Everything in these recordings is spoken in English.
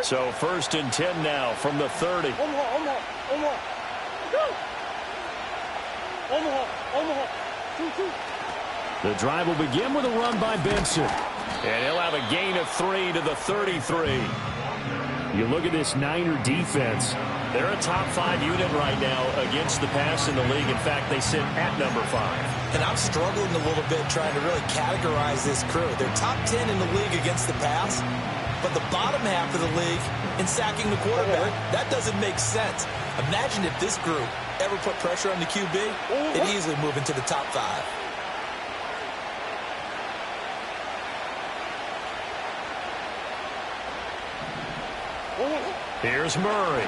So 1st and 10 now from the 30. The drive will begin with a run by Benson. And he'll have a gain of 3 to the 33. You look at this Niner defense. They're a top 5 unit right now against the pass in the league. In fact, they sit at number 5. And I'm struggling a little bit trying to really categorize this crew. They're top 10 in the league against the pass, but the bottom half of the league in sacking the quarterback. That doesn't make sense. Imagine if this group ever put pressure on the QB, it'd easily move into the top 5. Here's Murray.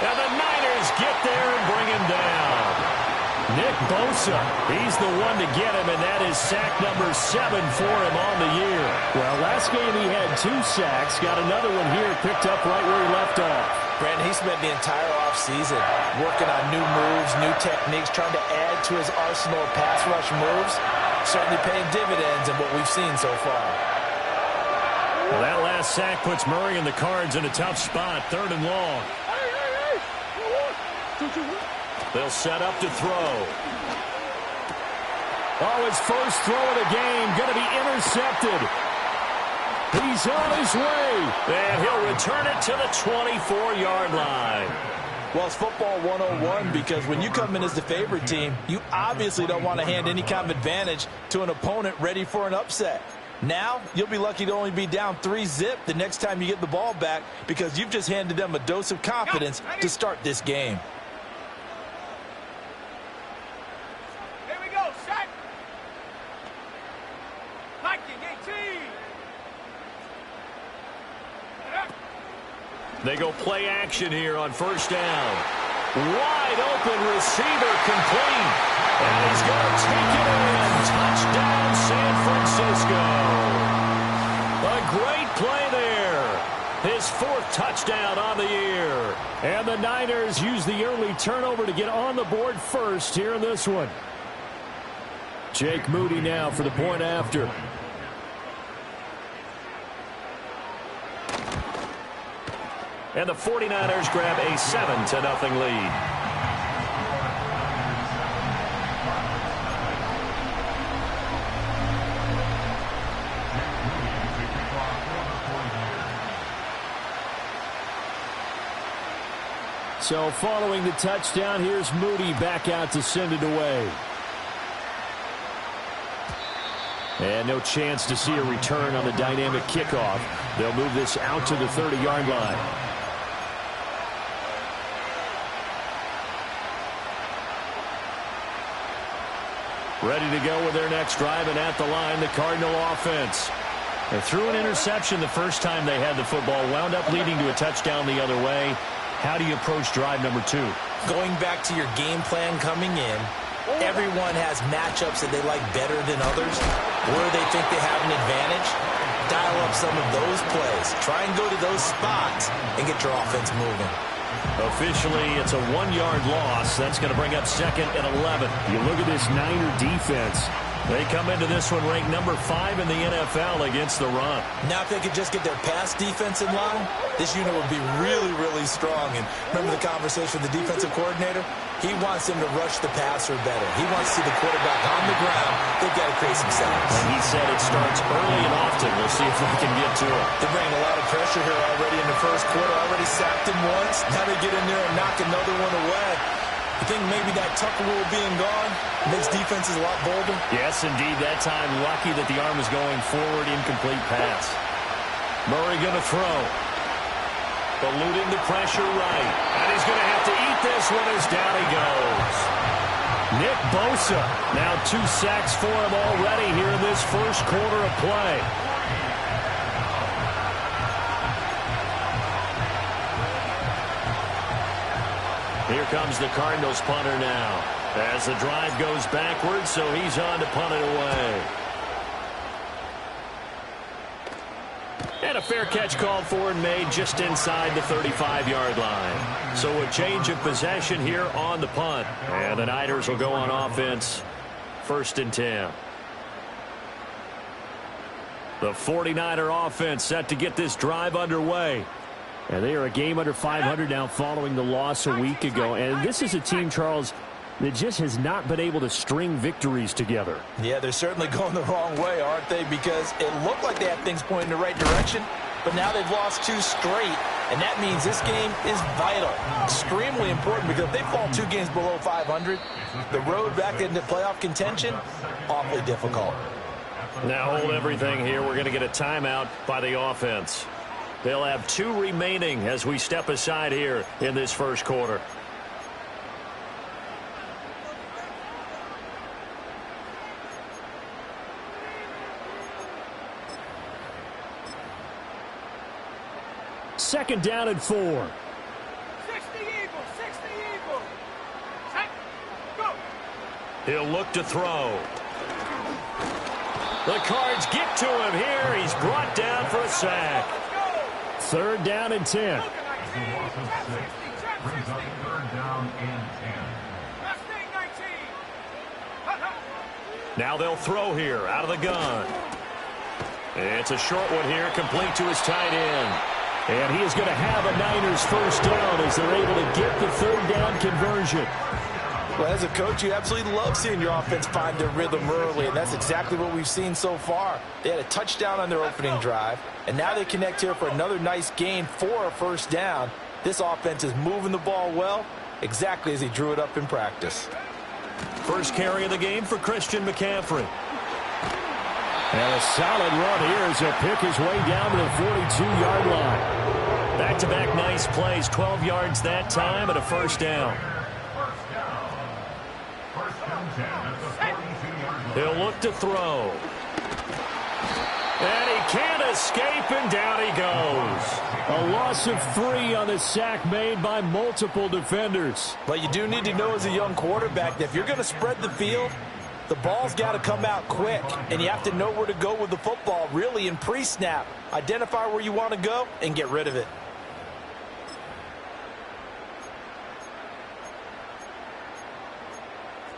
And the Niners get there and bring him down. Nick Bosa, he's the one to get him, and that is sack number 7 for him on the year. Well, last game he had 2 sacks. Got another one here picked up right where he left off. Brandon, he spent the entire offseason working on new moves, new techniques, trying to add to his arsenal of pass rush moves. Certainly paying dividends in what we've seen so far. Well, that last sack puts Murray and the Cards in a tough spot, 3rd and long. They'll set up to throw. Oh, his first throw of the game going to be intercepted. He's on his way. And he'll return it to the 24-yard line. Well, it's football 101 because when you come in as the favorite team, you obviously don't want to hand any kind of advantage to an opponent ready for an upset. Now, you'll be lucky to only be down 3-zip the next time you get the ball back because you've just handed them a dose of confidence to start this game. Here we go, set. Viking 18. They go play action here on 1st down. Wide open receiver complete. And he's going to take it in. Touchdown, San Francisco. A great play there. His 4th touchdown on the year. And the Niners use the early turnover to get on the board first here in this one. Jake Moody now for the point after. And the 49ers grab a 7-0 lead. So following the touchdown, here's Moody back out to send it away. And no chance to see a return on the dynamic kickoff. They'll move this out to the 30-yard line. Ready to go with their next drive, and at the line, the Cardinal offense. They threw an interception the first time they had the football, wound up leading to a touchdown the other way. How do you approach drive number 2? Going back to your game plan coming in, everyone has matchups that they like better than others, where they think they have an advantage. Dial up some of those plays. Try and go to those spots and get your offense moving. Officially, it's a 1-yard loss. That's going to bring up 2nd and 11. You look at this Niner defense. They come into this one ranked number 5 in the NFL against the run. Now, if they could just get their pass defense in line, this unit would be really, really strong. And remember the conversation with the defensive coordinator? He wants them to rush the passer better. He wants to see the quarterback on the ground. They've got to create some sacks. And he said it starts early and often. We'll see if we can get to it. They're bringing a lot of pressure here already in the first quarter. Already sacked him once. Now they get in there and knock another one away. You think maybe that Tucker rule being gone makes defenses a lot bolder? Yes, indeed. That time, lucky that the arm was going forward. Incomplete pass. Murray going to throw. Eluding the pressure right. And he's going to have to eat this one as down he goes. Nick Bosa. Now 2 sacks for him already here in this first quarter of play. Here comes the Cardinals punter now. As the drive goes backwards, so he's on to punt it away. And a fair catch called for and made just inside the 35-yard line. So a change of possession here on the punt. And the Niners will go on offense. 1st and 10. The 49er offense set to get this drive underway. And they are a game under 500 now following the loss a week ago. And this is a team, Charles, that just has not been able to string victories together. Yeah, they're certainly going the wrong way, aren't they? Because it looked like they had things pointing in the right direction, but now they've lost 2 straight. And that means this game is vital, extremely important, because if they fall 2 games below 500, the road back into playoff contention, awfully difficult. Now hold everything here. We're going to get a timeout by the offense. They'll have 2 remaining as we step aside here in this first quarter. Second down and 4. 60 Eagles, 60 Eagles. Set, go. He'll look to throw. The Cards get to him here. He's brought down for a sack. Third down and 10. Now they'll throw here out of the gun. It's a short one here, complete to his tight end. And he is going to have a Niners first down as they're able to get the third down conversion. Well, as a coach, you absolutely love seeing your offense find their rhythm early, and that's exactly what we've seen so far. They had a touchdown on their opening drive, and now they connect here for another nice gain for a first down. This offense is moving the ball well, exactly as he drew it up in practice. First carry of the game for Christian McCaffrey. And a solid run here as he'll pick his way down to the 42-yard line. Back-to-back nice plays, 12 yards that time and a first down. He'll look to throw. And he can't escape, and down he goes. A loss of 3 on the sack made by multiple defenders. But you do need to know as a young quarterback that if you're going to spread the field, the ball's got to come out quick, and you have to know where to go with the football, really, in pre-snap. Identify where you want to go and get rid of it.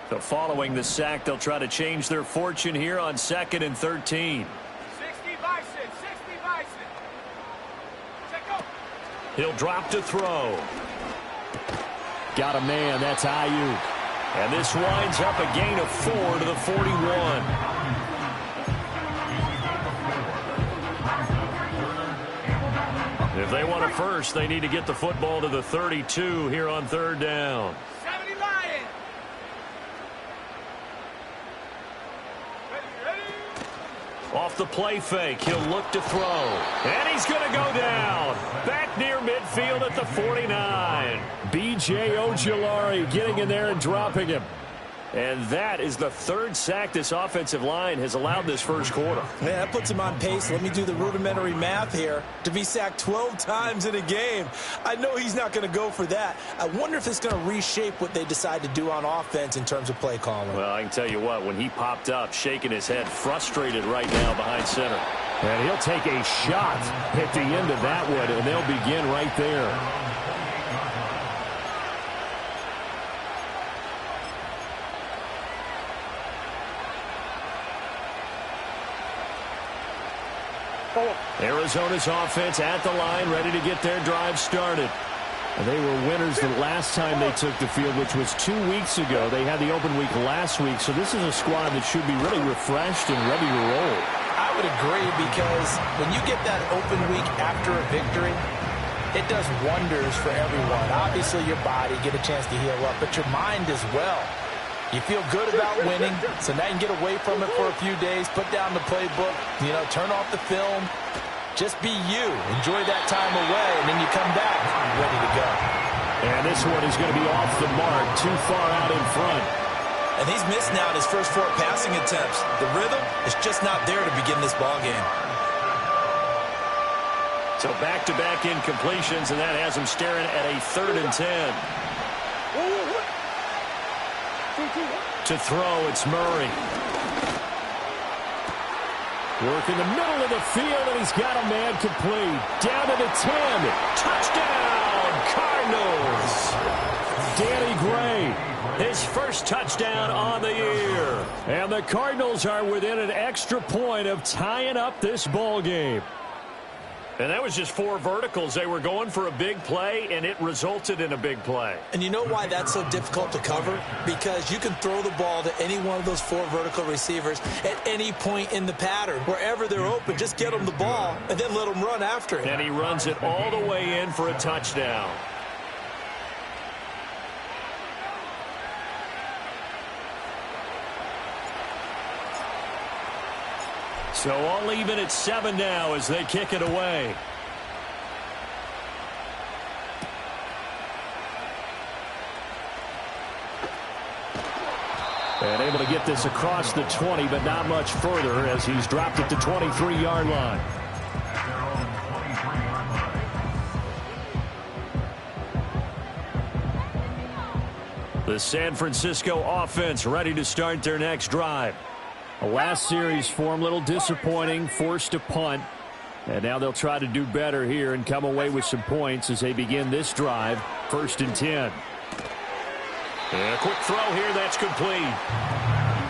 So following the sack, they'll try to change their fortune here on 2nd and 13. 60 Bison, 60 Bison. Check go. He'll drop to throw. Got a man, that's Ayuk. And this winds up a gain of 4 to the 41. If they want a first, they need to get the football to the 32 here on third down. 70 Lions. Ready. Off the play fake, he'll look to throw. And he's going to go down. Back near midfield at the 49. B.J. Ojulari getting in there and dropping him. And that is the 3rd sack this offensive line has allowed this first quarter. Man, that puts him on pace. Let me do the rudimentary math here. To be sacked 12 times in a game, I know he's not going to go for that. I wonder if it's going to reshape what they decide to do on offense in terms of play calling. Well, I can tell you what, when he popped up, shaking his head, frustrated right now behind center. And he'll take a shot at the end of that one, and they'll begin right there. Arizona's offense at the line, ready to get their drive started. And they were winners the last time they took the field, which was 2 weeks ago. They had the open week last week, so this is a squad that should be really refreshed and ready to roll. I would agree, because when you get that open week after a victory, it does wonders for everyone. Obviously, your body get a chance to heal up, but your mind as well. You feel good about winning, so now you can get away from it for a few days, put down the playbook, turn off the film. Just be you. Enjoy that time away, and then you come back ready to go. And this one is going to be off the mark, too far out in front. And he's missed now his first 4 passing attempts. The rhythm is just not there to begin this ball game. So back-to-back incompletions, and that has him staring at a 3rd and 10. To throw, it's Murray. Work in the middle of the field, and he's got a man complete. Down to the 10. Touchdown, Cardinals. Danny Gray. His first touchdown on the year. And the Cardinals are within an extra point of tying up this ball game. And that was just 4 verticals. They were going for a big play, and it resulted in a big play. And you know why that's so difficult to cover? Because you can throw the ball to any one of those 4 vertical receivers at any point in the pattern. Wherever they're open, just get them the ball and then let them run after it. And he runs it all the way in for a touchdown. So all even at 7 now as they kick it away. And able to get this across the 20, but not much further as he's dropped it to 23-yard line. The San Francisco offense ready to start their next drive. The last series for him, a little disappointing, forced a punt. And now they'll try to do better here and come away with some points as they begin this drive. 1st and 10. And a quick throw here, that's complete.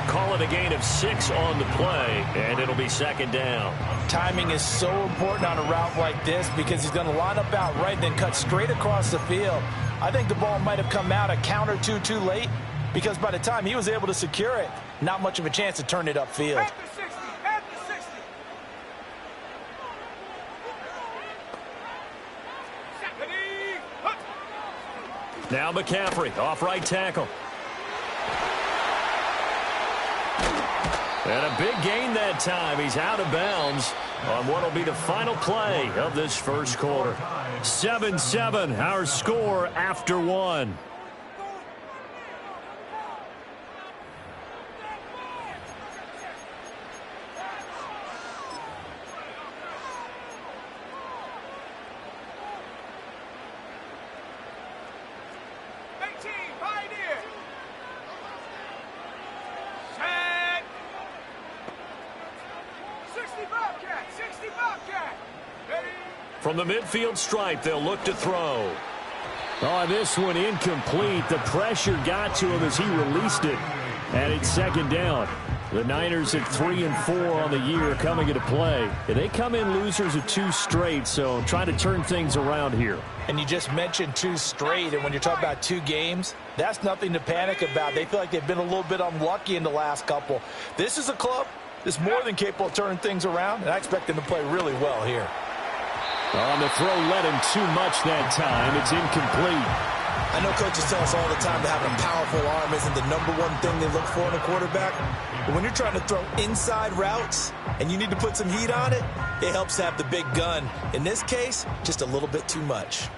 Call it a gain of 6 on the play, and it'll be 2nd down. Timing is so important on a route like this because he's going to line up out right, then cut straight across the field. I think the ball might have come out a count or two too late because by the time he was able to secure it, not much of a chance to turn it upfield. At the 60, at the 60. Now McCaffrey off right tackle. And a big gain that time. He's out of bounds on what will be the final play of this first quarter. 7-7, our score after 1. From the midfield stripe, they'll look to throw. Oh, this one incomplete. The pressure got to him as he released it. And it's 2nd down. The Niners at 3-4 on the year coming into play. They come in losers of 2 straight, so trying to turn things around here. And you just mentioned 2 straight, and when you're talking about 2 games, that's nothing to panic about. They feel like they've been a little bit unlucky in the last couple. This is a club that's more than capable of turning things around, and I expect them to play really well here. On the throw led him too much that time. It's incomplete. I know coaches tell us all the time that having a powerful arm isn't the #1 thing they look for in a quarterback. But when you're trying to throw inside routes and you need to put some heat on it, it helps to have the big gun. In this case, just a little bit too much.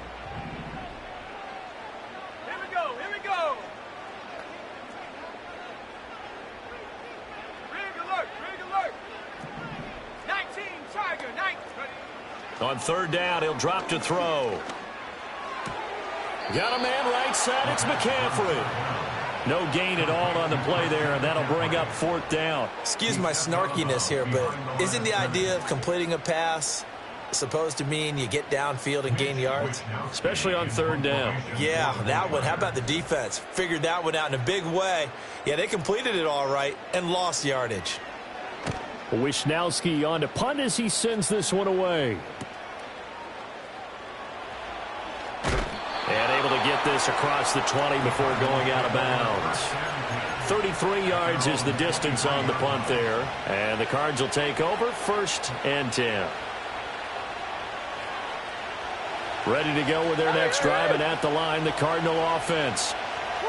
Here we go, here we go. Rig alert. 19, Tiger, 19. On 3rd down, he'll drop to throw. Got a man right side. It's McCaffrey. No gain at all on the play there, and that'll bring up 4th down. Excuse my snarkiness here, but isn't the idea of completing a pass supposed to mean you get downfield and gain yards? Especially on 3rd down. Yeah, that one. How about the defense? Figured that one out in a big way. Yeah, they completed it all right and lost yardage. Wisnowski on to punt as he sends this one away. And able to get this across the 20 before going out of bounds. 33 yards is the distance on the punt there. And the Cards will take over 1st and 10. Ready to go with their next drive, and at the line, the Cardinal offense.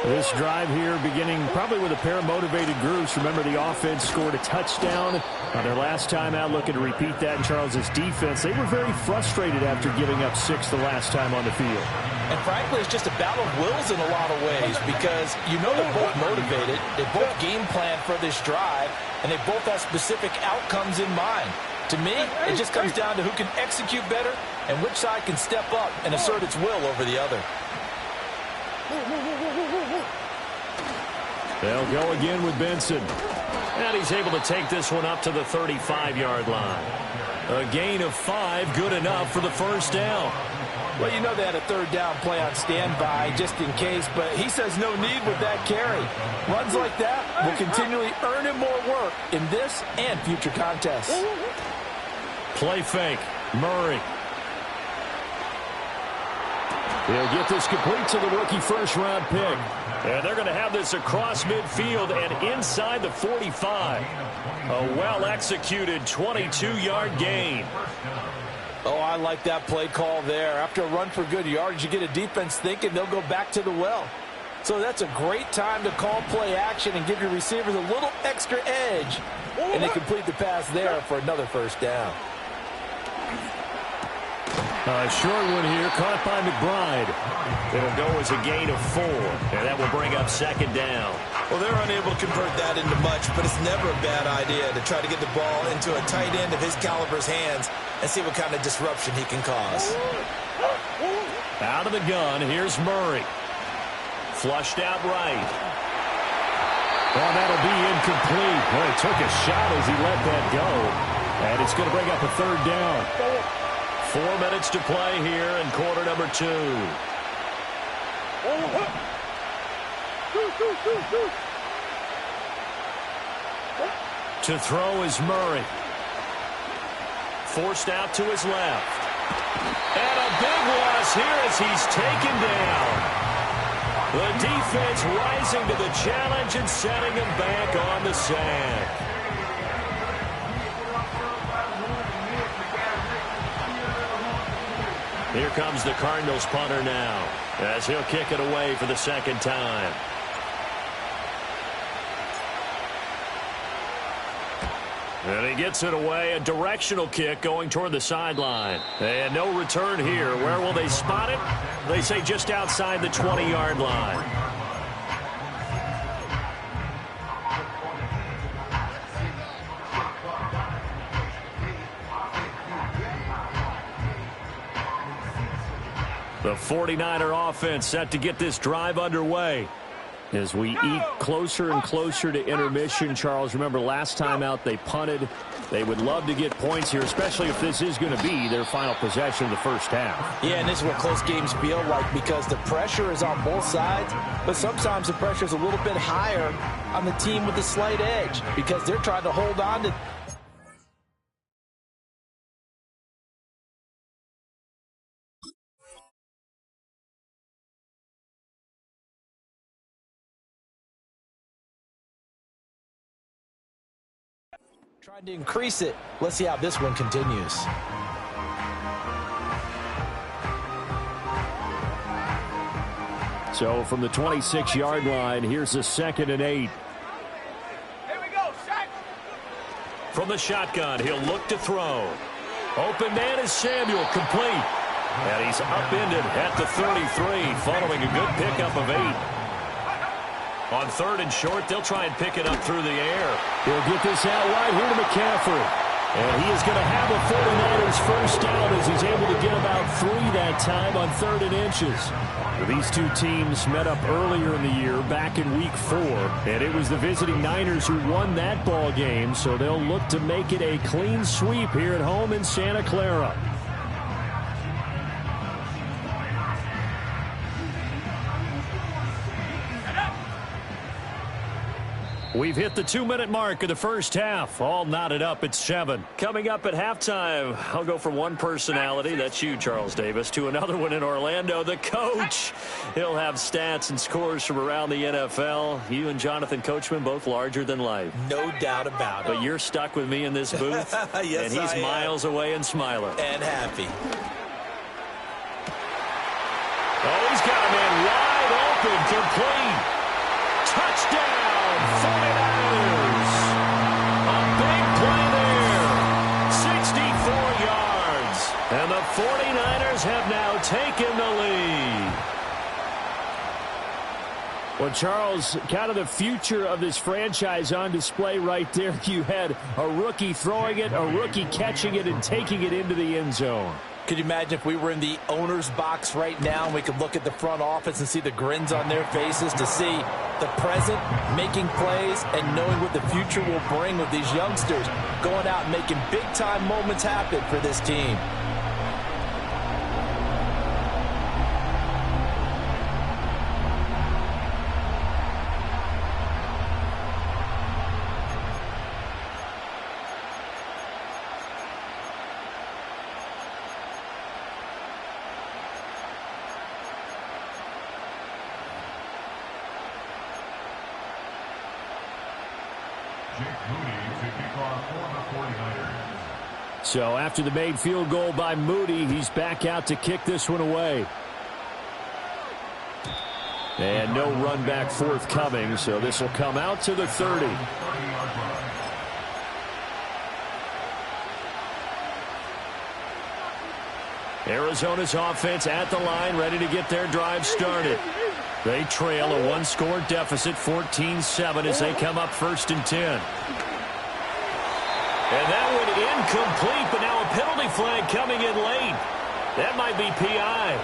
This drive here beginning probably with a pair of motivated groups. Remember, the offense scored a touchdown on their last time out. Looking to repeat that in Charles's defense. They were very frustrated after giving up 6 the last time on the field. And frankly, it's just a battle of wills in a lot of ways because you know they're both motivated. They both game plan for this drive, and they both have specific outcomes in mind. To me, it just comes down to who can execute better and which side can step up and assert its will over the other. They'll go again with Benson. And he's able to take this one up to the 35-yard line. A gain of 5, good enough for the 1st down. Well, you know they had a third down play on standby just in case, but he says no need with that carry. Runs like that will continually earn him more work in this and future contests. Play fake. Murray. He'll get this complete to the rookie first-round pick. And they're going to have this across midfield and inside the 45. A well-executed 22-yard gain. Oh, I like that play call there. After a run for good yards, you get a defense thinking they'll go back to the well. So that's a great time to call play action and give your receivers a little extra edge. And they complete the pass there for another first down. A short one here, caught by McBride. It'll go as a gain of 4, and that will bring up second down. Well, they're unable to convert that into much, but it's never a bad idea to try to get the ball into a tight end of his caliber's hands and see what kind of disruption he can cause. Out of the gun, here's Murray. Flushed out right. Well, that'll be incomplete. Well, he took a shot as he let that go. And it's going to bring up a third down. 4 minutes to play here in quarter number 2. To throw is Murray. Forced out to his left. And a big loss here as he's taken down. The defense rising to the challenge and setting him back on the sack. Here comes the Cardinals punter now, as he'll kick it away for the second time. And he gets it away, a directional kick going toward the sideline. And no return here. Where will they spot it? They say just outside the 20-yard line. The 49er offense set to get this drive underway. As we eat closer and closer to intermission, Charles, remember last time out they punted. They would love to get points here, especially if this is going to be their final possession of the first half. Yeah, and this is what close games feel like because the pressure is on both sides, but sometimes the pressure is a little bit higher on the team with the slight edge because they're trying to hold on to. Trying to increase it. Let's see how this one continues. So from the 26-yard line, here's a 2nd and 8. Here we go, shot. From the shotgun, he'll look to throw. Open man is Samuel, complete. And he's upended at the 33, following a good pickup of 8. On 3rd and short, they'll try and pick it up through the air. He'll get this out wide here to McCaffrey. And he is going to have a 49ers first down as he's able to get about 3 that time on 3rd and inches. These two teams met up earlier in the year, back in week 4. And it was the visiting Niners who won that ball game, so they'll look to make it a clean sweep here at home in Santa Clara. We've hit the 2-minute mark of the first half. All knotted up at 7. Coming up at halftime, I'll go from one personality, that's you, Charles Davis, to another one in Orlando, the coach. He'll have stats and scores from around the NFL. You and Jonathan Coachman, both larger than life. No doubt about it. But you're stuck with me in this booth. Yes, and he's miles away and smiling. And happy. Oh, he's got a man wide open, complete. Touchdown, 49ers. A big play there. 64 yards. And the 49ers have now taken the lead. Well, Charles, kind of the future of this franchise on display right there. You had a rookie throwing it, a rookie catching it, and taking it into the end zone. Could you imagine if we were in the owner's box right now and we could look at the front office and see the grins on their faces to see the present making plays and knowing what the future will bring with these youngsters going out and making big-time moments happen for this team. So after the made field goal by Moody, he's back out to kick this one away. And no run back forthcoming, so this will come out to the 30. Arizona's offense at the line, ready to get their drive started. They trail a one-score deficit, 14-7, as they come up 1st and 10. And that one incomplete, but now a penalty flag coming in late. That might be PI.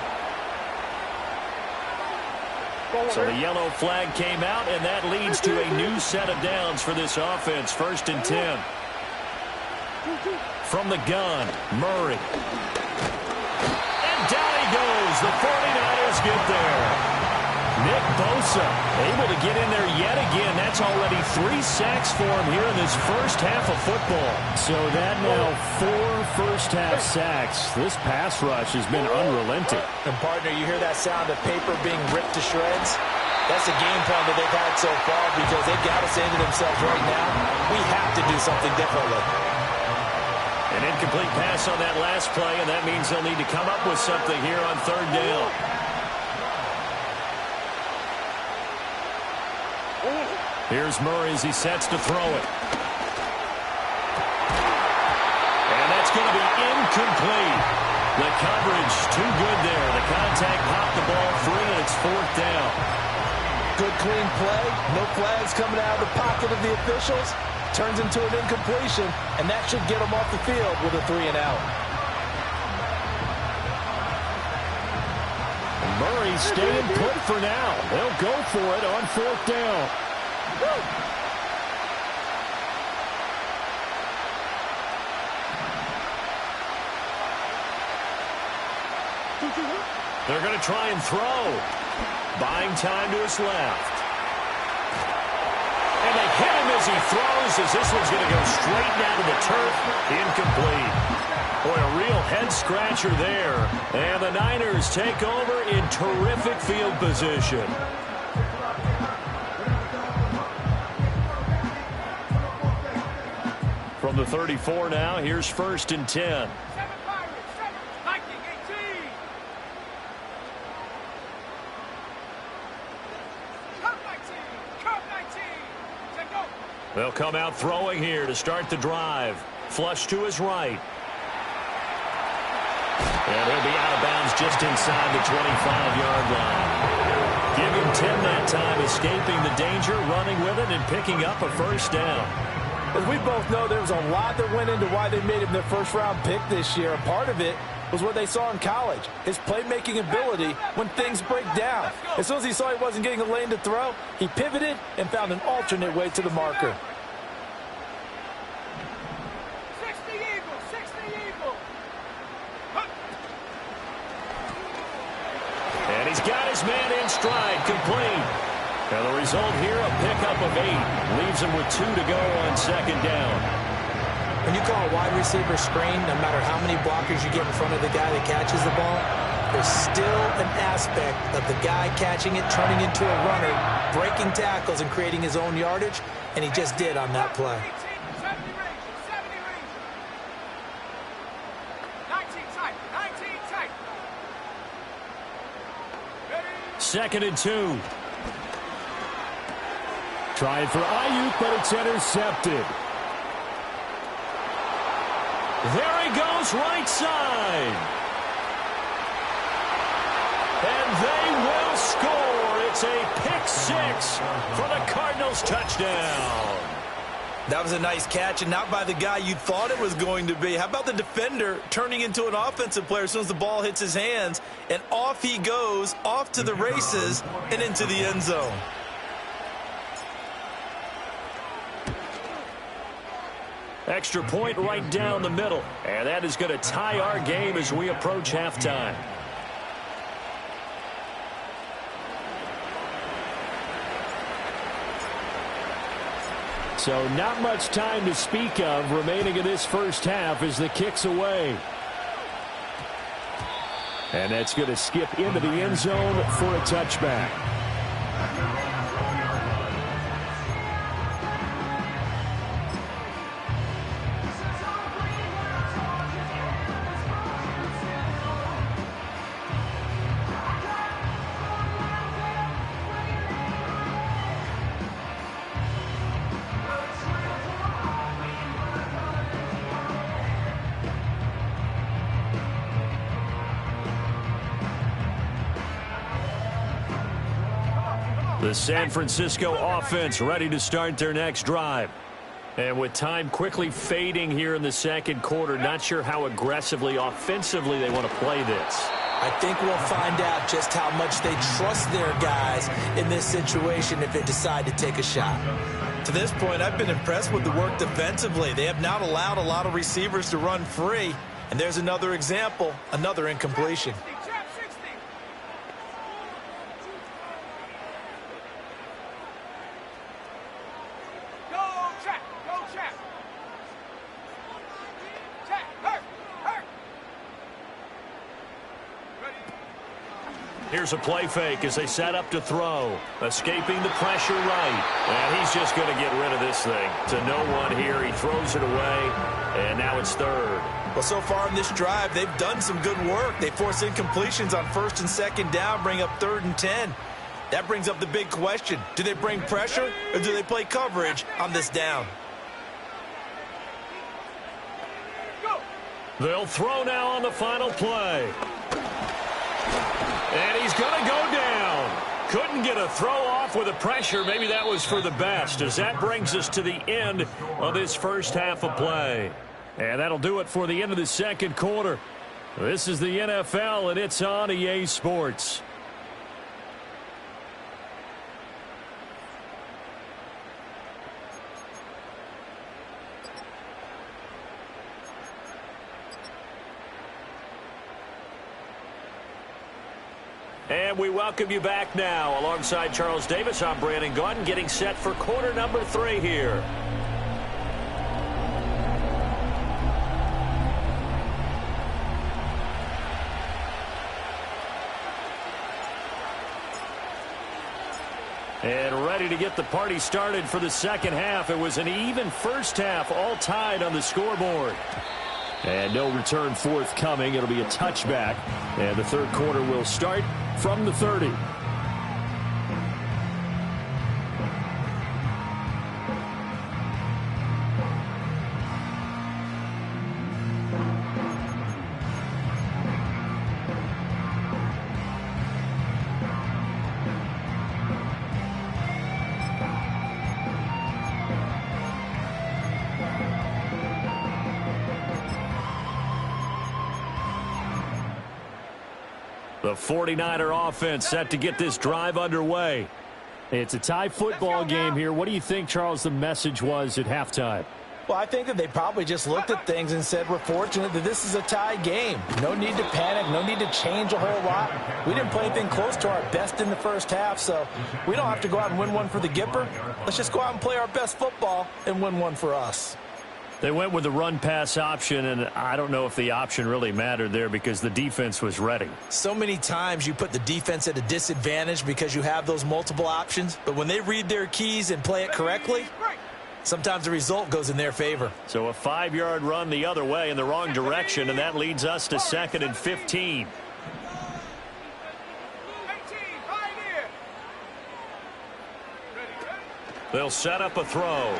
So the yellow flag came out, and that leads to a new set of downs for this offense, 1st and 10. From the gun, Murray. And down he goes. The 49ers get there. Nick Bosa able to get in there yet again. That's already 3 sacks for him here in this first half of football. So that now 4 first-half sacks. This pass rush has been unrelenting. And, partner, you hear that sound of paper being ripped to shreds? That's the game plan that they've had so far because they've got to say to themselves right now, we have to do something differently. An incomplete pass on that last play, and that means they'll need to come up with something here on 3rd down. Here's Murray as he sets to throw it. And that's going to be incomplete. The coverage too good there. The contact popped the ball free, and it's 4th down. Good clean play. No flags coming out of the pocket of the officials. Turns into an incompletion, and that should get them off the field with a 3-and-out. Murray staying put for now. They'll go for it on 4th down. They're going to try and throw. Buying time to his left. And they hit him as he throws, as this one's going to go straight down to the turf. Incomplete. Boy, a real head-scratcher there. And the Niners take over in terrific field position. From the 34 now, here's 1st and 10. They'll come out throwing here to start the drive. Flush to his right. And he'll be out of bounds just inside the 25-yard line. Give him 10 that time, escaping the danger, running with it, and picking up a 1st down. As we both know, there was a lot that went into why they made him their first-round pick this year. And part of it was what they saw in college, his playmaking ability when things break down. As soon as he saw he wasn't getting a lane to throw, he pivoted and found an alternate way to the marker. 60 Eagles, 60 Eagles. And he's got his man in stride, complete. Now the result here, a pickup of 8. Leaves him with 2 to go on 2nd down. When you call a wide receiver screen, no matter how many blockers you get in front of the guy that catches the ball, there's still an aspect of the guy catching it, turning into a runner, breaking tackles and creating his own yardage, and he just did on that play. 70 range. 19 tight. 19 tight. 2nd and 2. Trying for Ayuk, but it's intercepted. There he goes, right side. And they will score. It's a pick-6 for the Cardinals touchdown. That was a nice catch, and not by the guy you thought it was going to be. How about the defender turning into an offensive player as soon as the ball hits his hands, and off he goes, off to the races, and into the end zone. Extra point right down the middle. And that is going to tie our game as we approach halftime. So not much time to speak of remaining in this first half as the kick's away. And that's going to skip into the end zone for a touchback. The San Francisco offense ready to start their next drive. And with time quickly fading here in the second quarter, not sure how aggressively, offensively they want to play this. I think we'll find out just how much they trust their guys in this situation if they decide to take a shot. To this point, I've been impressed with the work defensively. They have not allowed a lot of receivers to run free. And there's another example, another incompletion. Trap 60. Go trap. Go trap. Trap. Hurt. Hurt. Here's a play fake as they set up to throw. Escaping the pressure right. And he's just going to get rid of this thing. To no one here. He throws it away. And now it's third. Well, so far in this drive, they've done some good work. They force incompletions on first and second down, bring up 3rd and 10. That brings up the big question. Do they bring pressure or do they play coverage on this down? Go. They'll throw now on the final play. And he's going to go down. Couldn't get a throw off with the pressure. Maybe that was for the best, as that brings us to the end of this first half of play. And that'll do it for the end of the second quarter. This is the NFL, and it's on EA Sports. And we welcome you back now. Alongside Charles Davis, I'm Brandon Gaudin, getting set for quarter number 3 here. And ready to get the party started for the second half. It was an even first half, all tied on the scoreboard. And no return forthcoming. It'll be a touchback. And the third quarter will start from the 30. The 49er offense set to get this drive underway. It's a tie football game here. What do you think, Charles, the message was at halftime? Well, I think that they probably just looked at things and said, we're fortunate that this is a tie game. No need to panic. No need to change a whole lot. We didn't play anything close to our best in the first half, so we don't have to go out and win one for the Gipper. Let's just go out and play our best football and win one for us. They went with the run-pass option, and I don't know if the option really mattered there because the defense was ready. So many times you put the defense at a disadvantage because you have those multiple options, but when they read their keys and play it correctly, sometimes the result goes in their favor. So a 5-yard run the other way in the wrong direction, and that leads us to 2nd and 15. 18, right here. They'll set up a throw.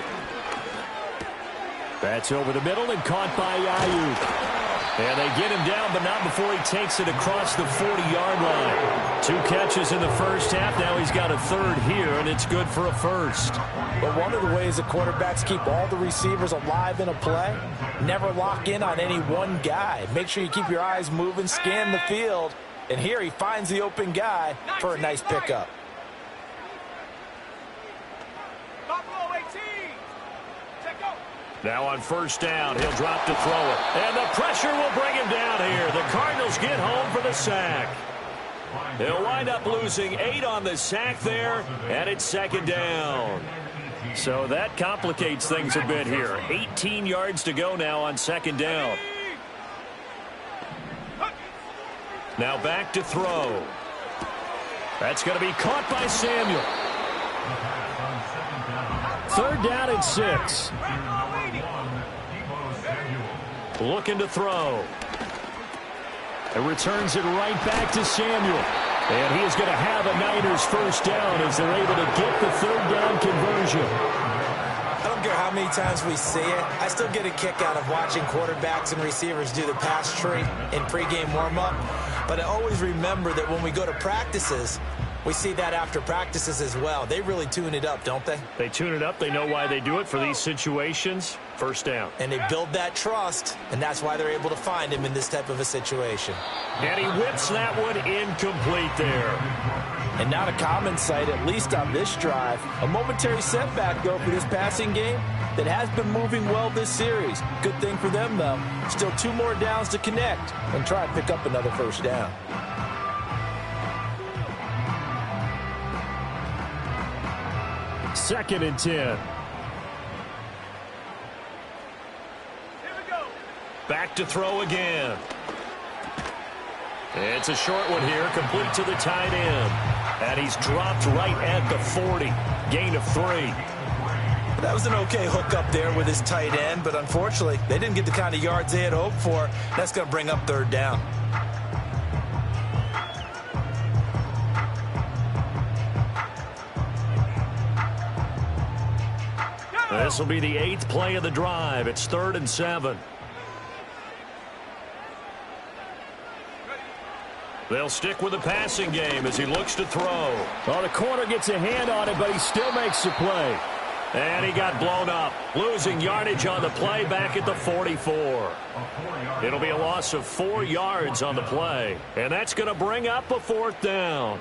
That's over the middle and caught by Ayuk. And they get him down, but not before he takes it across the 40-yard line. 2 catches in the first half. Now he's got a third here, and it's good for a first. But one of the ways that quarterbacks keep all the receivers alive in a play, never lock in on any one guy. Make sure you keep your eyes moving, scan the field. And here he finds the open guy for a nice pickup. Buffalo 18. Check go. Now on first down, he'll drop to throw it. And the pressure will bring him down here. The Cardinals get home for the sack. They'll wind up losing 8 on the sack there, and it's 2nd down. So that complicates things a bit here. 18 yards to go now on 2nd down. Now back to throw. That's going to be caught by Samuel. 3rd down and 6. Looking to throw. And returns it right back to Samuel. And he is going to have a Niners first down as they're able to get the 3rd down conversion. I don't care how many times we see it. I still get a kick out of watching quarterbacks and receivers do the pass tree in pregame warm-up. But I always remember that when we go to practices, We see that after practices as well. They really tune it up, don't they? They tune it up. They know why they do it for these situations. First down. And they build that trust, and that's why they're able to find him in this type of a situation. And he whips that one incomplete there. And not a common sight, at least on this drive. A momentary setback, though, for this passing game that has been moving well this series. Good thing for them, though. Still 2 more downs to connect and try and pick up another first down. Second and 10. Here we go. Back to throw again. It's a short one here, complete to the tight end. And he's dropped right at the 40. Gain of 3. That was an okay hook up there with his tight end, but unfortunately, they didn't get the kind of yards they had hoped for. That's going to bring up third down. This will be the 8th play of the drive. It's 3rd and 7. They'll stick with the passing game as he looks to throw. Well, the corner gets a hand on it, but he still makes the play. And he got blown up, losing yardage on the play back at the 44. It'll be a loss of 4 yards on the play, and that's going to bring up a 4th down.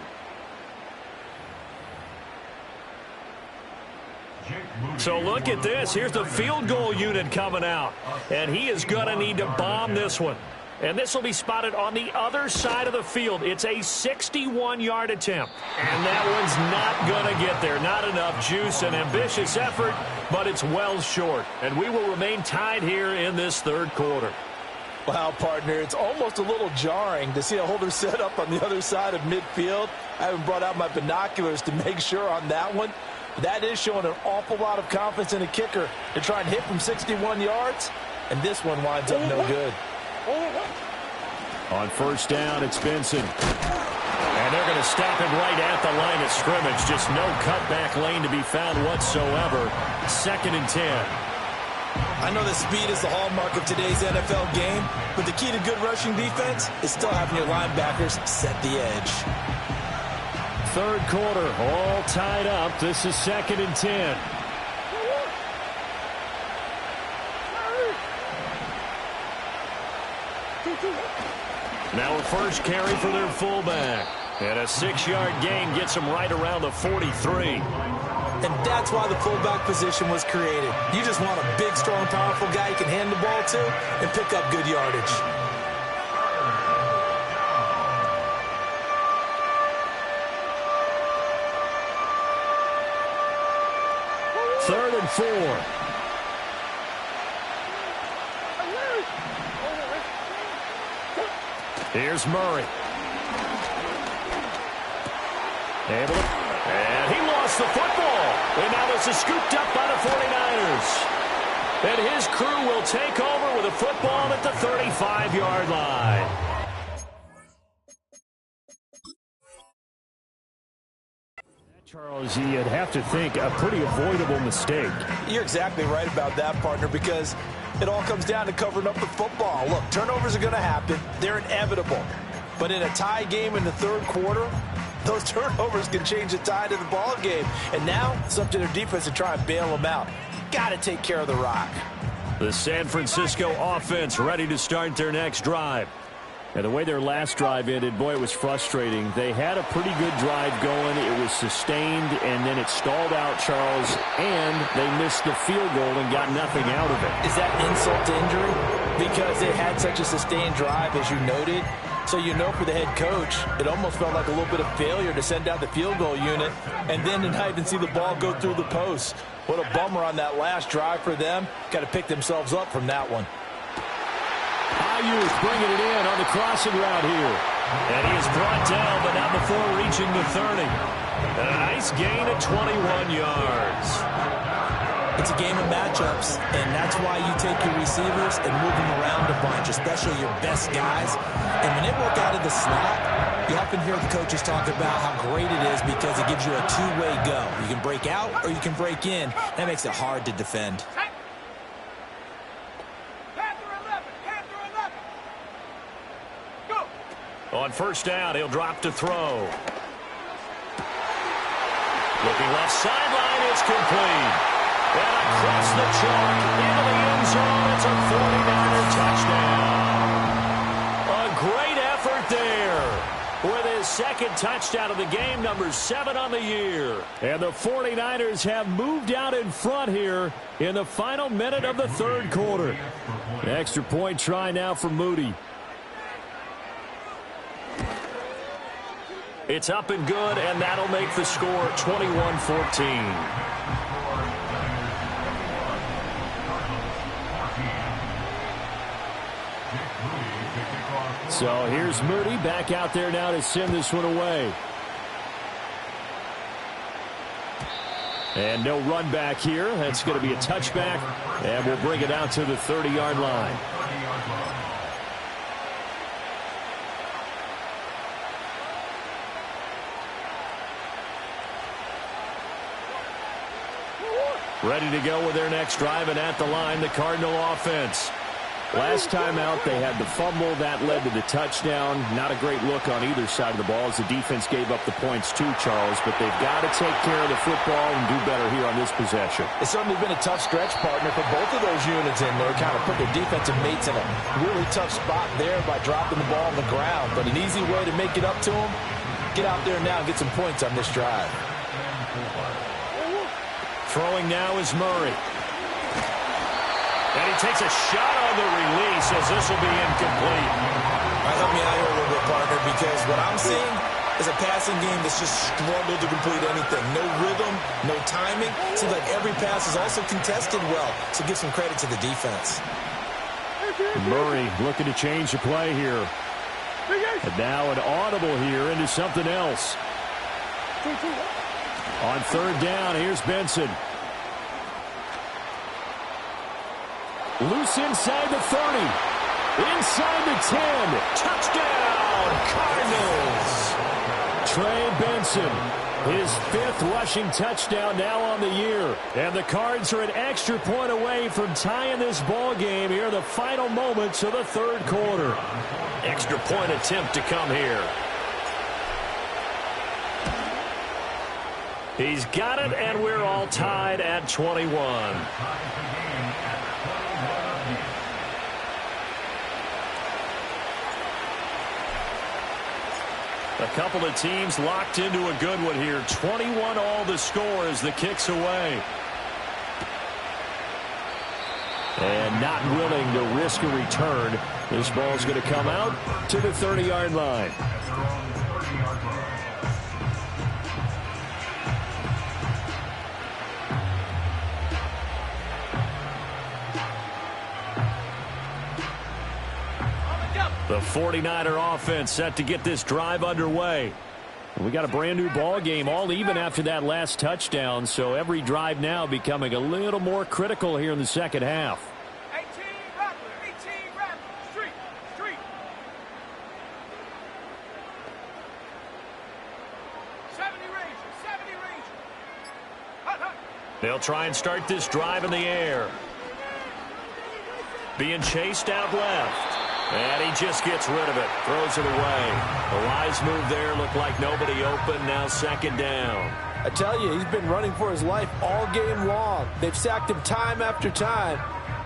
So look at this. Here's the field goal unit coming out, and he is going to need to bomb this one. And this will be spotted on the other side of the field. It's a 61-yard attempt. And that one's not going to get there. Not enough juice, an ambitious effort, but it's well short. And we will remain tied here in this 3rd quarter. Wow, partner, it's almost a little jarring to see a holder set up on the other side of midfield. I haven't brought out my binoculars to make sure on that one. That is showing an awful lot of confidence in a kicker to try and hit from 61 yards. And this one winds up no good. On first down, it's Benson. And they're going to stop him right at the line of scrimmage. Just no cutback lane to be found whatsoever. 2nd and 10. I know that speed is the hallmark of today's NFL game, but the key to good rushing defense is still having your linebackers set the edge. 3rd quarter, all tied up. This is 2nd and 10. Now a first carry for their fullback. And a 6-yard gain gets him right around the 43. And that's why the fullback position was created. You just want a big, strong, powerful guy you can hand the ball to and pick up good yardage. Third and 4. Here's Murray. And he lost the football. And now this is scooped up by the 49ers. And his crew will take over with a football at the 35-yard line. Charles, you'd have to think a pretty avoidable mistake. You're exactly right about that, partner, because it all comes down to covering up the football. Look, turnovers are going to happen. They're inevitable. But in a tie game in the 3rd quarter, those turnovers can change the tide of the ball game. And now it's up to their defense to try and bail them out. Got to take care of the rock. The San Francisco offense ready to start their next drive. And the way their last drive ended, boy, it was frustrating. They had a pretty good drive going. It was sustained, and then it stalled out, Charles, and they missed the field goal and got nothing out of it. Is that insult to injury? Because they had such a sustained drive, as you noted. So you know for the head coach, it almost felt like a little bit of failure to send out the field goal unit and then to not even see the ball go through the post. What a bummer on that last drive for them. Got to pick themselves up from that one. Ayuk bringing it in on the crossing route here. And he is brought down, but not before reaching the 30. And a nice gain of 21 yards. It's a game of matchups, and that's why you take your receivers and move them around a bunch, especially your best guys. And when they work out of the slot, you often hear the coaches talk about how great it is because it gives you a two-way go. You can break out or you can break in. That makes it hard to defend. On first down, he'll drop to throw. Looking left sideline, it's complete. And across the chalk, into the end zone, it's a 49er touchdown. A great effort there with his second touchdown of the game, number 7 on the year. And the 49ers have moved out in front here in the final minute of the third quarter. An extra point try now for Moody. It's up and good, and that'll make the score 21-14. So here's Moody back out there now to send this one away. And no run back here. That's going to be a touchback, and we'll bring it out to the 30-yard line. Ready to go with their next drive, and at the line, the Cardinal offense. Last time out, they had the fumble. That led to the touchdown. Not a great look on either side of the ball as the defense gave up the points too, Charles. But they've got to take care of the football and do better here on this possession. It's certainly been a tough stretch, partner, for both of those units in there. Kind of put their defensive mates in a really tough spot there by dropping the ball on the ground. But an easy way to make it up to them, get out there now and get some points on this drive. Throwing now is Murray. And he takes a shot on the release as this will be incomplete. Help me out here a little bit, partner, because what I'm seeing is a passing game that's just struggled to complete anything. No rhythm, no timing. Seems like every pass is also contested well. So give some credit to the defense. Murray looking to change the play here. And now an audible here into something else. On third down, here's Benson. Loose inside the 30. Inside the 10. Touchdown, Cardinals. Trey Benson, his 5th rushing touchdown now on the year. And the Cards are an extra point away from tying this ball game here in the final moments of the third quarter. Extra point attempt to come here. He's got it, and we're all tied at 21. A couple of teams locked into a good one here. 21 all the score as the kick's away. And not willing to risk a return. This ball's going to come out to the 30-yard line. The 49er offense set to get this drive underway. We got a brand new ball game, all even after that last touchdown, so every drive now becoming a little more critical here in the second half. 18 Raptor, street. 70 Ranger. Hut. They'll try and start this drive in the air. Being chased out left. And he just gets rid of it. Throws it away. A wise move there. Looked like nobody open. Now second down. I tell you, he's been running for his life all game long. They've sacked him time after time.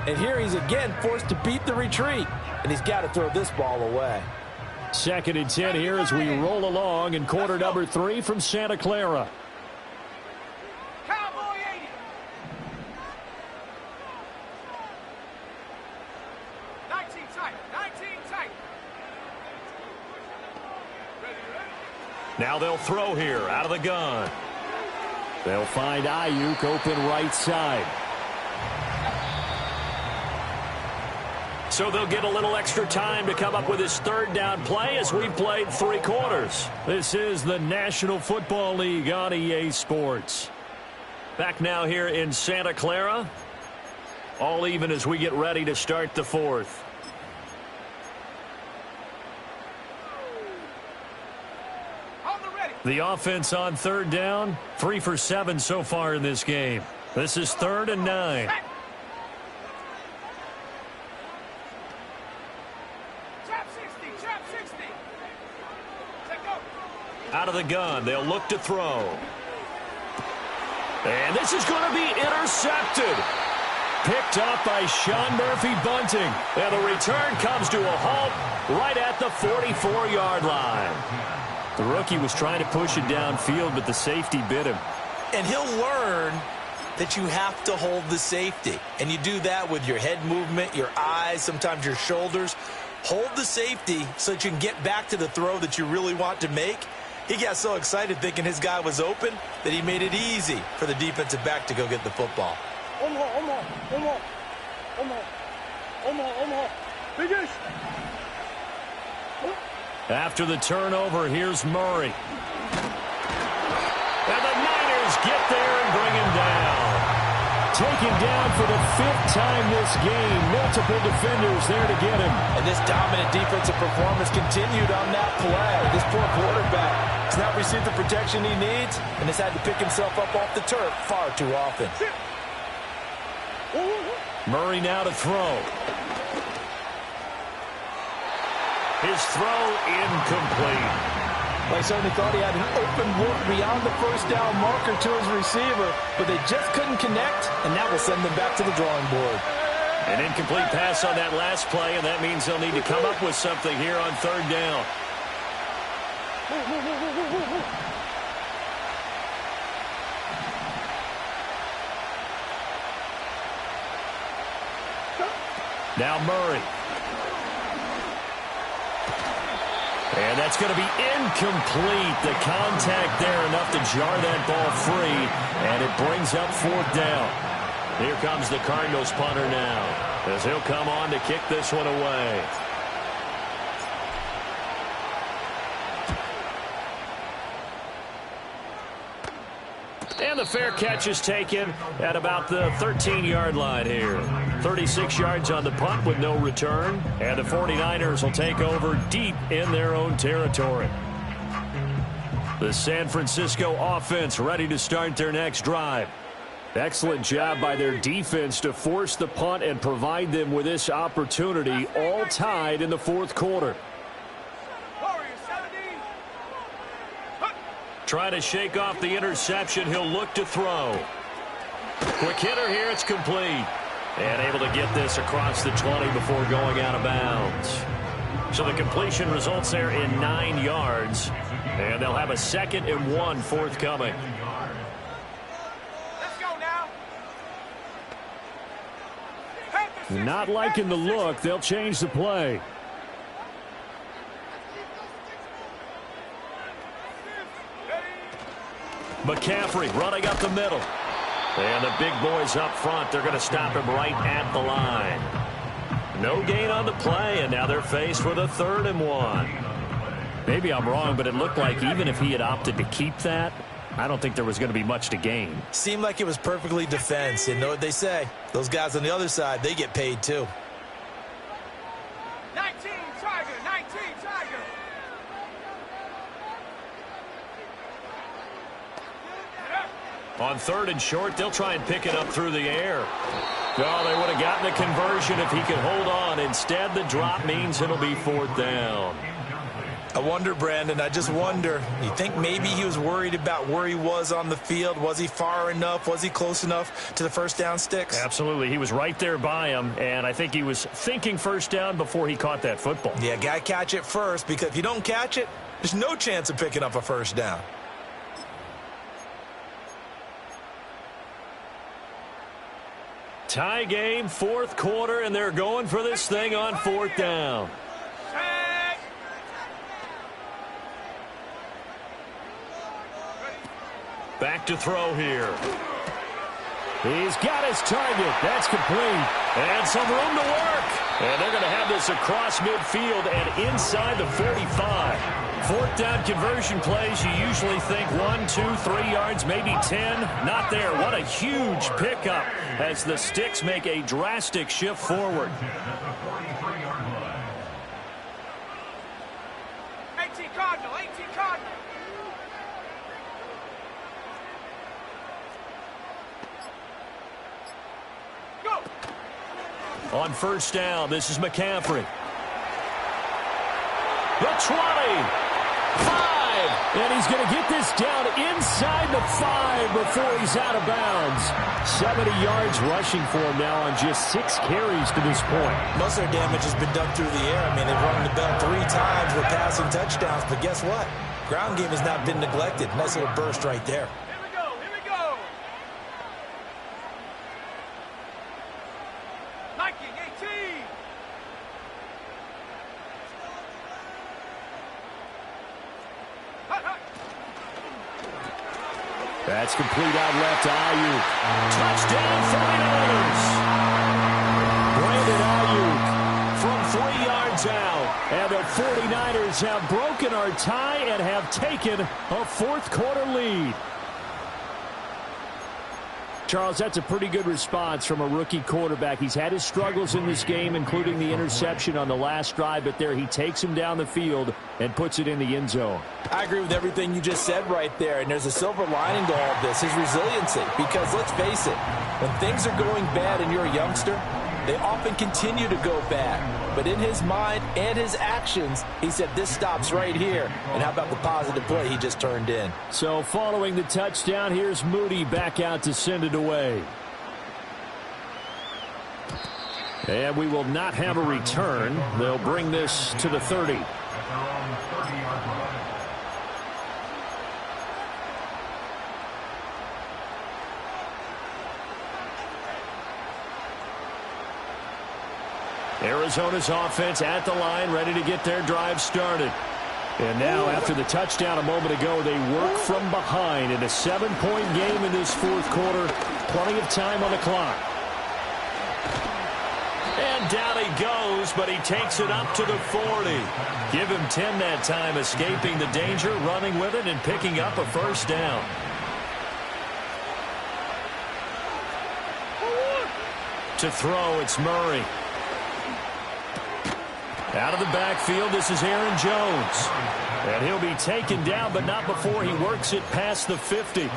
And here he's again forced to beat the retreat. And he's got to throw this ball away. 2nd and 10 here as we roll along in quarter number 3 from Santa Clara. Cowboy 80. 19 tight. Ready. Now they'll throw here out of the gun. They'll find Ayuk open right side. So they'll get a little extra time to come up with his third down play as we've played 3 quarters. This is the National Football League on EA Sports. Back now here in Santa Clara. All even as we get ready to start the 4th. The offense on third down, 3 for 7 so far in this game. This is 3rd and 9. Trap 60. Out of the gun, they'll look to throw. And this is going to be intercepted. Picked up by Sean Murphy-Bunting. And the return comes to a halt right at the 44-yard line. The rookie was trying to push it downfield, but the safety bit him. And he'll learn that you have to hold the safety. And you do that with your head movement, your eyes, sometimes your shoulders. Hold the safety so that you can get back to the throw that you really want to make. He got so excited thinking his guy was open that he made it easy for the defensive back to go get the football. After the turnover, here's Murray. And the Niners get there and bring him down. Taken down for the 5th time this game. Multiple defenders there to get him. And this dominant defensive performance continued on that play. This poor quarterback has not received the protection he needs and has had to pick himself up off the turf far too often. Murray now to throw. His throw incomplete. Well, he certainly thought he had an open look beyond the first down marker to his receiver, but they just couldn't connect, and that will send them back to the drawing board. An incomplete pass on that last play, and that means they'll need to come up with something here on 3rd down. Now Murray. And that's going to be incomplete. The contact there enough to jar that ball free, and it brings up 4th down. Here comes the Cardinals punter now, as he'll come on to kick this one away. And the fair catch is taken at about the 13-yard line here. 36 yards on the punt with no return. And the 49ers will take over deep in their own territory. The San Francisco offense ready to start their next drive. Excellent job by their defense to force the punt and provide them with this opportunity, all tied in the 4th quarter. Trying to shake off the interception. He'll look to throw. Quick hitter here. It's complete. And able to get this across the 20 before going out of bounds. So the completion results there in 9 yards. And they'll have a 2nd and 1 forthcoming. Let's go now. Not liking the look. They'll change the play. McCaffrey running up the middle. And the big boys up front, they're going to stop him right at the line. No gain on the play, and now they're faced with a 3rd and 1. Maybe I'm wrong, but it looked like even if he had opted to keep that, I don't think there was going to be much to gain. Seemed like it was perfectly defense. You know what they say? Those guys on the other side, they get paid too. 19 Tiger, 19 Tiger. On 3rd and short, they'll try and pick it up through the air. Oh, they would have gotten the conversion if he could hold on. Instead, the drop means it'll be 4th down. I wonder, Brandon, I just wonder, you think maybe he was worried about where he was on the field? Was he far enough? Was he close enough to the first down sticks? Absolutely. He was right there by him, and I think he was thinking first down before he caught that football. Yeah, got to catch it first, because if you don't catch it, there's no chance of picking up a first down. Tie game, 4th quarter, and they're going for this thing on 4th down. Back to throw here. He's got his target. That's complete. And some room to work. And they're going to have this across midfield and inside the 45. 4th down conversion plays, you usually think 1, 2, 3 yards, maybe 10. Not there. What a huge pickup as the sticks make a drastic shift forward. 18 Cardinal, 18 Cardinal. Go. On 1st down, this is McCaffrey. The 20. 5. And he's going to get this down inside the 5 before he's out of bounds. 70 yards rushing for him now on just 6 carries to this point. Most of their damage has been done through the air. I mean, they've rung the bell 3 times with passing touchdowns, but guess what? Ground game has not been neglected. Nice little burst right there. Here we go, here we go. Liking 18. Hut, hut. That's complete out left to Ayuk. Touchdown 49ers. Brandon Ayuk from 3 yards out. And the 49ers have broken our tie and have taken a fourth-quarter lead. Charles, that's a pretty good response from a rookie quarterback. He's had his struggles in this game, including the interception on the last drive, but there he takes him down the field and puts it in the end zone. I agree with everything you just said right there, and there's a silver lining to all of this, his resiliency. Because let's face it, when things are going bad and you're a youngster, they often continue to go bad. But in his mind and his actions, he said, this stops right here. And how about the positive play he just turned in? So following the touchdown, here's Moody back out to send it away. And we will not have a return. They'll bring this to the 30. Arizona's offense at the line, ready to get their drive started. And now, after the touchdown a moment ago, they work from behind in a 7-point game in this fourth quarter. Plenty of time on the clock. And down he goes, but he takes it up to the 40. Give him 10 that time, escaping the danger, running with it, and picking up a first down. To throw, it's Murray. Out of the backfield, this is Aaron Jones. And he'll be taken down, but not before he works it past the 50.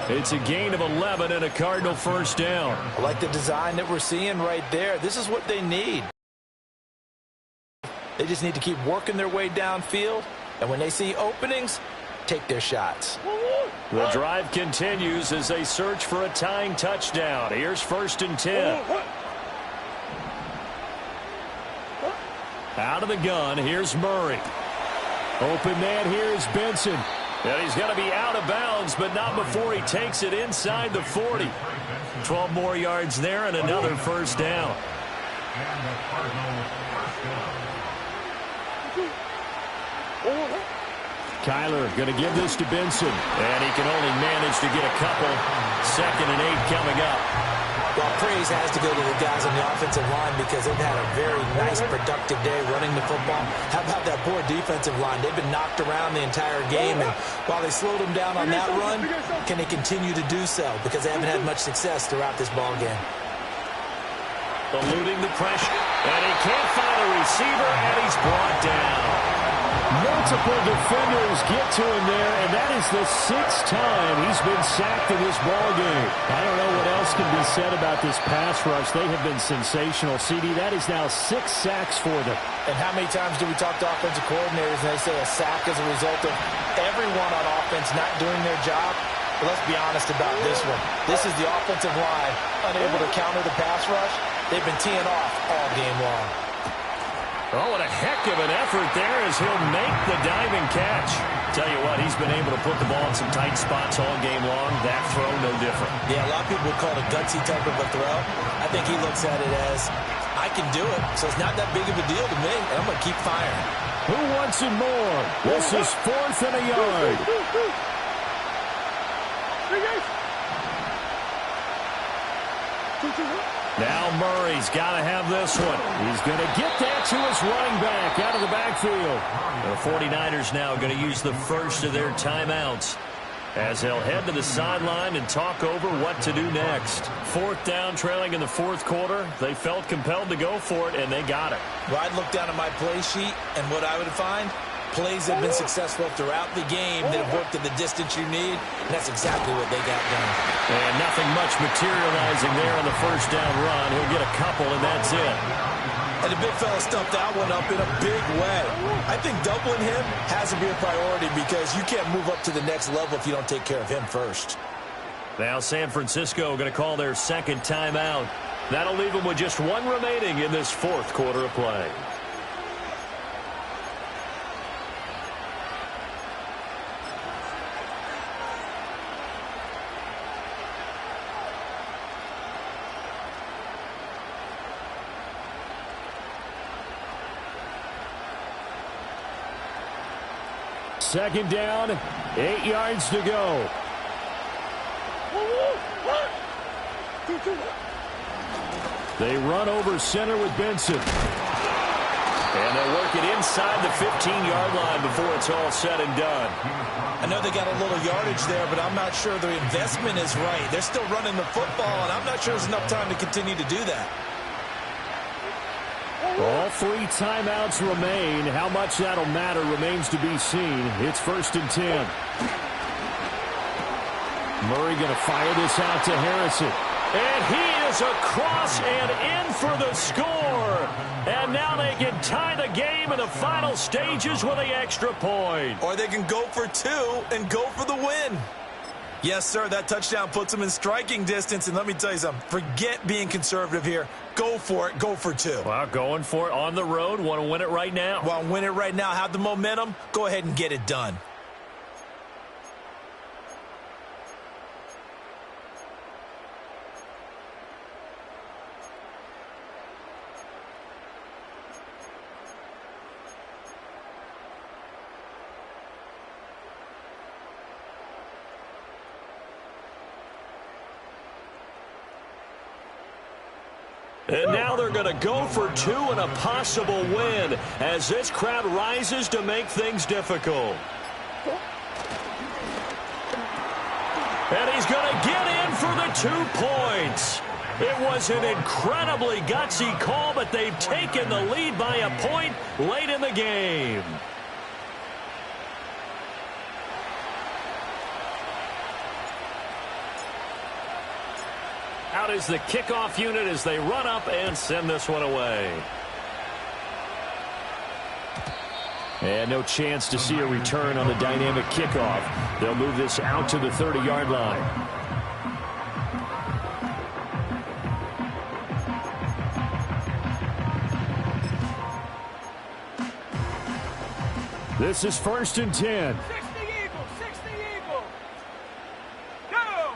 It's a gain of 11 and a Cardinal first down. I like the design that we're seeing right there. This is what they need. They just need to keep working their way downfield, and when they see openings, take their shots. The drive continues as they search for a tying touchdown. Here's 1st and 10. Out of the gun, here's Murray. Open man, here's Benson. And he's going to be out of bounds, but not before he takes it inside the 40. 12 more yards there and another first down. Kyler going to give this to Benson. And he can only manage to get a couple. 2nd and 8 coming up. Well, praise has to go to the guys on the offensive line because they've had a very nice, productive day running the football. How about that poor defensive line? They've been knocked around the entire game, and while they slowed them down on that run, can they continue to do so? Because they haven't had much success throughout this ball game. Eluding the pressure, and he can't find a receiver, and he's brought down. Multiple defenders get to him there, and that is the 6th time he's been sacked in this ballgame. I don't know what else can be said about this pass rush. They have been sensational. CD, that is now 6 sacks for them. And how many times do we talk to offensive coordinators and they say a sack is a result of everyone on offense not doing their job? But let's be honest about this one. This is the offensive line unable to counter the pass rush. They've been teeing off all game long. Oh, what a heck of an effort there as he'll make the diving catch. Tell you what, he's been able to put the ball in some tight spots all game long. That throw, no different. Yeah, a lot of people would call it a gutsy type of a throw. I think he looks at it as, I can do it, so it's not that big of a deal to me, and I'm going to keep firing. Who wants it more? This is 4th and a yard. Now Murray's got to have this one. He's going to get that to his running back out of the backfield. The 49ers now going to use the first of their timeouts as they'll head to the sideline and talk over what to do next. 4th down, trailing in the 4th quarter. They felt compelled to go for it, and they got it. Well, I'd look down at my play sheet, and what I would find, plays that have been successful throughout the game that have worked at the distance you need, and that's exactly what they got done. And nothing much materializing there on the first down run. He'll get a couple, and that's it. And the big fella stuffed that one up in a big way. I think doubling him has to be a priority because you can't move up to the next level if you don't take care of him first. Now San Francisco going to call their second timeout. That'll leave them with just one remaining in this fourth quarter of play. Second down, 8 yards to go. They run over center with Benson. And they'll work it inside the 15-yard line before it's all said and done. I know they got a little yardage there, but I'm not sure the investment is right. They're still running the football, and I'm not sure there's enough time to continue to do that. All 3 timeouts remain. How much that'll matter remains to be seen. It's 1st and 10. Murray going to fire this out to Harrison. And he is across and in for the score. And now they can tie the game in the final stages with the extra point. Or they can go for 2 and go for the win. Yes, sir, that touchdown puts them in striking distance. And let me tell you something, forget being conservative here. Go for it. Go for 2. Well, going for it on the road. Want to win it right now. Want to win it right now. Have the momentum. Go ahead and get it done. And now they're going to go for 2 and a possible win as this crowd rises to make things difficult. And he's going to get in for the 2 points. It was an incredibly gutsy call, but they've taken the lead by a point late in the game. Out is the kickoff unit as they run up and send this one away. And no chance to see a return on the dynamic kickoff. They'll move this out to the 30-yard line. This is 1st and 10. 60 Eagles, 60 Eagles. Go!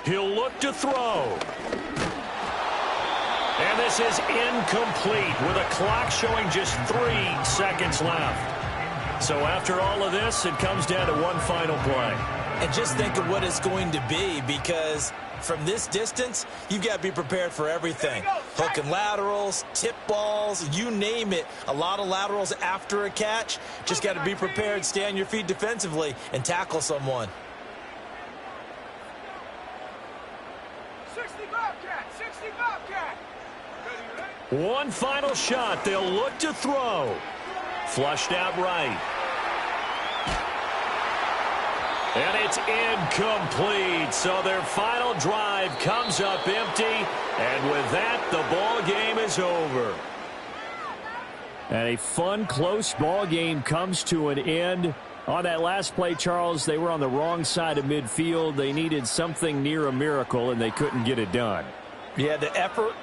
He'll look to throw. And this is incomplete with a clock showing just 3 seconds left. So after all of this, it comes down to one final play. And just think of what it's going to be, because from this distance, you've got to be prepared for everything. Hook and laterals, tip balls, you name it. A lot of laterals after a catch. Just got to be prepared, stay on your feet defensively, and tackle someone. 60 Bobcat, 60 Bobcat. One final shot. They'll look to throw. Flushed out right. And it's incomplete. So their final drive comes up empty. And with that, the ball game is over. And a fun, close ball game comes to an end. On that last play, Charles, they were on the wrong side of midfield. They needed something near a miracle, and they couldn't get it done. Yeah, the effort,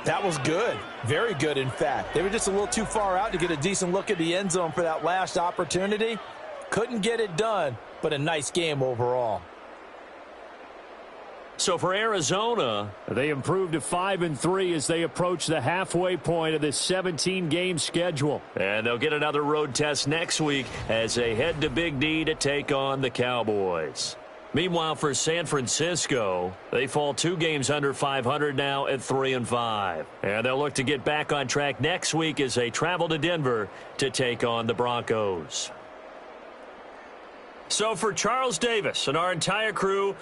that was good. Very good, in fact. They were just a little too far out to get a decent look at the end zone for that last opportunity. Couldn't get it done, but a nice game overall. So for Arizona, They improved to 5-3 as they approach the halfway point of this 17-game schedule. and they'll get another road test next week as they head to Big D to take on the Cowboys. Meanwhile, for San Francisco, they fall 2 games under 500 now at 3-5. And they'll look to get back on track next week as they travel to Denver to take on the Broncos. So for Charles Davis and our entire crew,